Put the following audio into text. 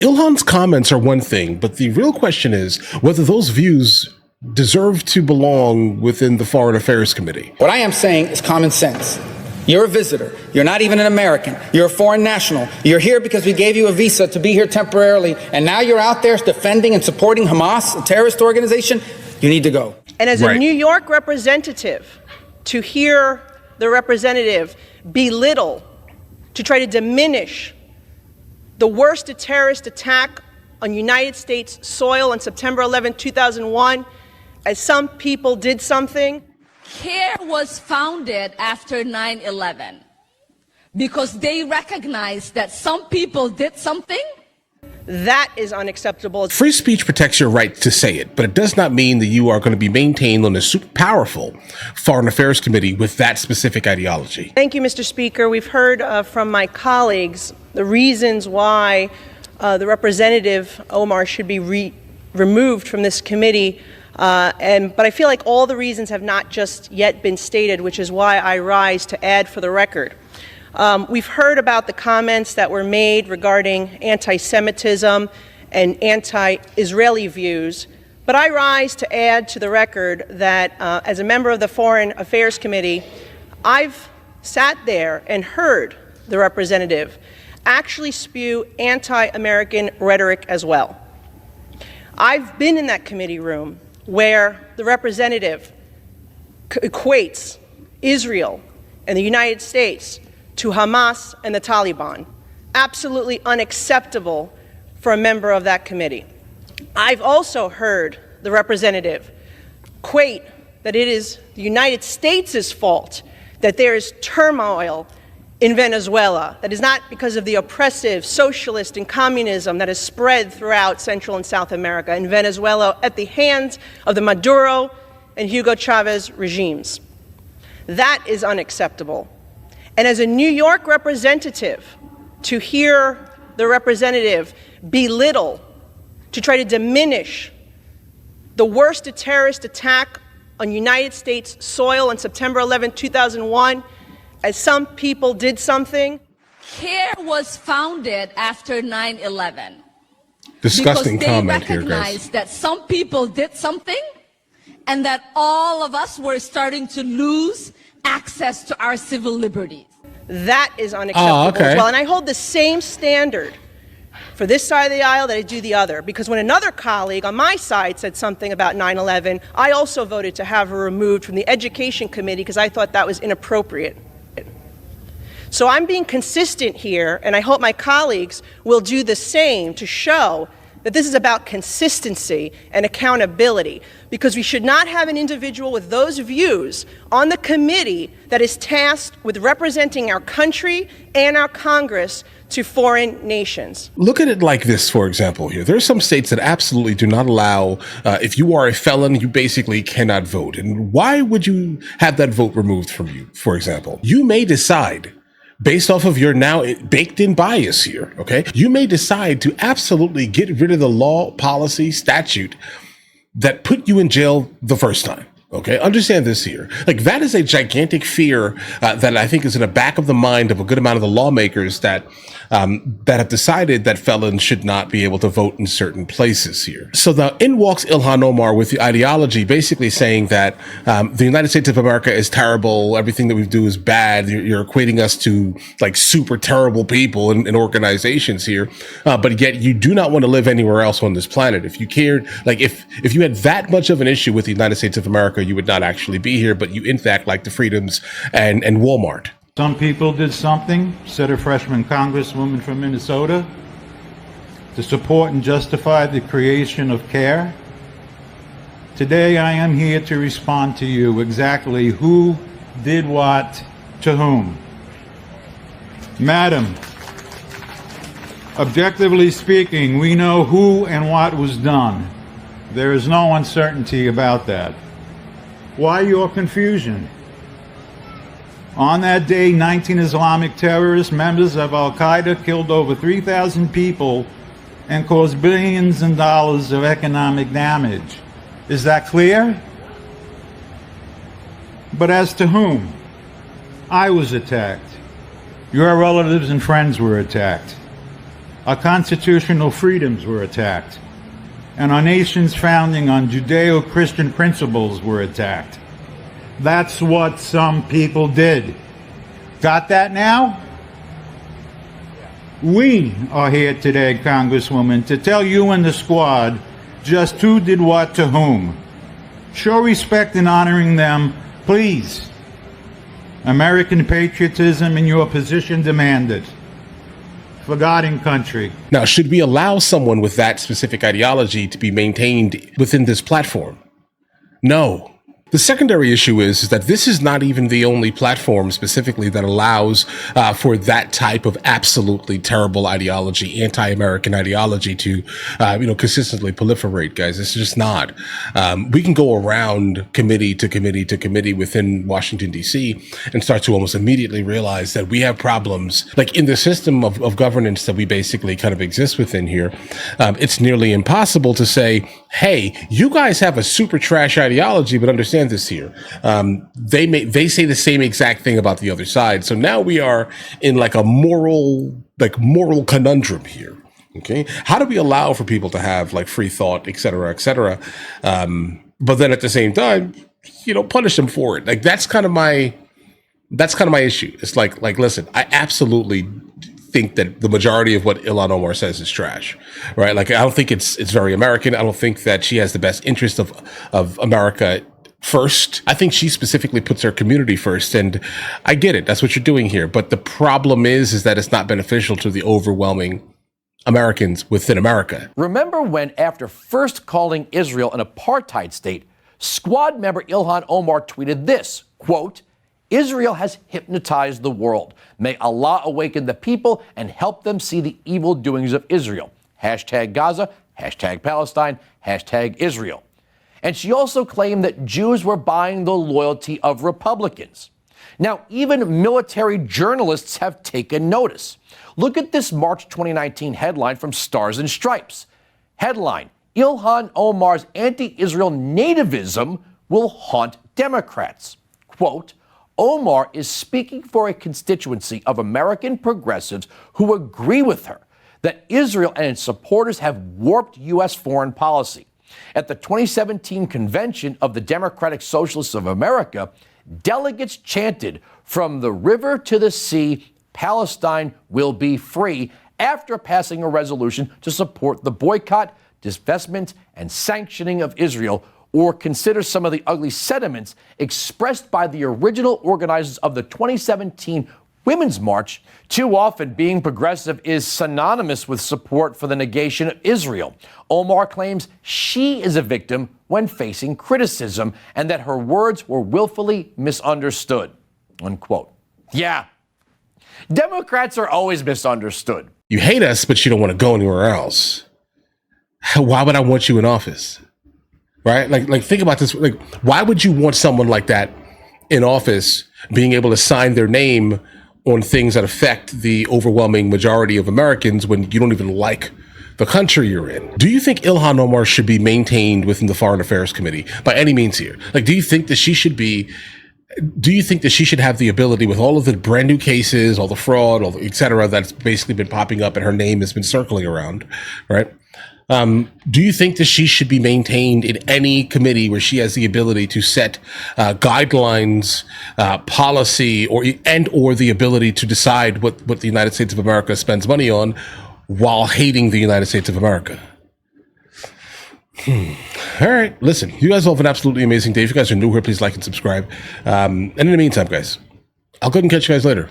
Ilhan's comments are one thing, but the real question is whether those views deserve to belong within the Foreign Affairs Committee. What I am saying is common sense. You're a visitor. You're not even an American. You're a foreign national. You're here because we gave you a visa to be here temporarily, and now you're out there defending and supporting Hamas, a terrorist organization. You need to go. And as a New York representative, to hear the representative belittle, to try to diminish the worst terrorist attack on United States soil on September 11, 2001, as some people did something. CARE was founded after 9/11 because they recognized that some people did something. That is unacceptable. Free speech protects your right to say it, but it does not mean that you are going to be maintained on a super powerful Foreign Affairs Committee with that specific ideology. Thank you, Mr. Speaker. We've heard from my colleagues the reasons why the Representative Omar should be removed from this committee. But I feel like all the reasons have not just yet been stated, which is why I rise to add for the record. We've heard about the comments that were made regarding anti-Semitism and anti-Israeli views, but I rise to add to the record that as a member of the Foreign Affairs Committee, I've sat there and heard the representative actually spew anti-American rhetoric as well. I've been in that committee room where the representative equates Israel and the United States to Hamas and the Taliban. Absolutely unacceptable for a member of that committee. I've also heard the representative equate that it is the United States' fault that there is turmoil in Venezuela. That is not because of the oppressive socialist and communism that has spread throughout Central and South America and Venezuela at the hands of the Maduro and Hugo Chavez regimes. That is unacceptable. And as a New York representative, to hear the representative belittle, to try to diminish the worst terrorist attack on United States soil on September 11, 2001, as some people did something. CARE was founded after 9/11. Disgusting comment here, guys. Because they recognized that some people did something and that all of us were starting to lose access to our civil liberties. That is unacceptable as well. And I hold the same standard for this side of the aisle that I do the other. Because when another colleague on my side said something about 9/11, I also voted to have her removed from the Education Committee because I thought that was inappropriate. So I'm being consistent here, and I hope my colleagues will do the same to show that this is about consistency and accountability, because we should not have an individual with those views on the committee that is tasked with representing our country and our Congress to foreign nations. Look at it like this, for example, here. There are some states that absolutely do not allow, if you are a felon, you basically cannot vote. And why would you have that vote removed from you, for example? You may decide, based off of your now baked-in bias here, okay? You may decide to absolutely get rid of the law, policy, statute that put you in jail the first time, okay? Understand this here. Like, that is a gigantic fear that I think is in the back of the mind of a good amount of the lawmakers that have decided that felons should not be able to vote in certain places here. So now in walks Ilhan Omar with the ideology basically saying that the United States of America is terrible, everything that we do is bad, you're equating us to like super terrible people and organizations here, but yet you do not want to live anywhere else on this planet. If you cared, like if you had that much of an issue with the United States of America, you would not actually be here, but you in fact like the freedoms and Walmart. Some people did something, said a freshman congresswoman from Minnesota, to support and justify the creation of CARE. Today I am here to respond to you exactly who did what to whom. Madam, objectively speaking, we know who and what was done. There is no uncertainty about that. Why your confusion? On that day, 19 Islamic terrorist members of Al-Qaeda killed over 3,000 people and caused billions of dollars of economic damage. Is that clear? But as to whom? I was attacked. Your relatives and friends were attacked. Our constitutional freedoms were attacked, and our nation's founding on Judeo-Christian principles were attacked. That's what some people did. Got that now? We are here today, Congresswoman, to tell you and the squad just who did what to whom. Show respect in honoring them, please. American patriotism in your position demand it. For God and country. Now, should we allow someone with that specific ideology to be maintained within this platform? No. The secondary issue is that this is not even the only platform specifically that allows for that type of absolutely terrible ideology, anti-American ideology to, consistently proliferate, guys. It's just not. We can go around committee to committee to committee within Washington, D.C. and start to almost immediately realize that we have problems. Like in the system of governance that we basically kind of exist within here, it's nearly impossible to say, hey, you guys have a super trash ideology, but understand this here. They say the same exact thing about the other side. So now we are in like a moral conundrum here. Okay. How do we allow for people to have like free thought, et cetera, but then at the same time, punish them for it? Like that's kind of my issue. It's like, listen, I absolutely think that the majority of what Ilhan Omar says is trash, right? Like, I don't think it's very American. I don't think that she has the best interest of America first. I think she specifically puts her community first, and I get it. That's what you're doing here. But the problem is that it's not beneficial to the overwhelming Americans within America. Remember when, after first calling Israel an apartheid state, Squad member Ilhan Omar tweeted this, quote, "Israel has hypnotized the world. May Allah awaken the people and help them see the evil doings of Israel. Hashtag Gaza, hashtag Palestine, hashtag Israel." And she also claimed that Jews were buying the loyalty of Republicans. Now, even military journalists have taken notice. Look at this March 2019 headline from Stars and Stripes. Headline, Ilhan Omar's anti-Israel nativism will haunt Democrats. Quote, Omar is speaking for a constituency of American progressives who agree with her that Israel and its supporters have warped U.S. foreign policy. At the 2017 convention of the Democratic Socialists of America, delegates chanted, "From the river to the sea, Palestine will be free," after passing a resolution to support the boycott, divestment, and sanctioning of Israel, or consider some of the ugly sentiments expressed by the original organizers of the 2017 Women's March. Too often, being progressive is synonymous with support for the negation of Israel. Omar claims she is a victim when facing criticism and that her words were willfully misunderstood, unquote. Yeah, Democrats are always misunderstood. You hate us, but you don't want to go anywhere else. Why would I want you in office? Right? Like think about this. Like, why would you want someone like that in office being able to sign their name on things that affect the overwhelming majority of Americans when you don't even like the country you're in? Do you think Ilhan Omar should be maintained within the Foreign Affairs Committee by any means here? Like, do you think that she should have the ability, with all of the brand new cases, all the fraud, all the et cetera, that's basically been popping up and her name has been circling around, right? Do you think that she should be maintained in any committee where she has the ability to set guidelines, policy, or the ability to decide what the United States of America spends money on while hating the United States of America? All right, listen, you guys all have an absolutely amazing day. If you guys are new here, please like and subscribe. And in the meantime, guys, I'll go ahead and catch you guys later.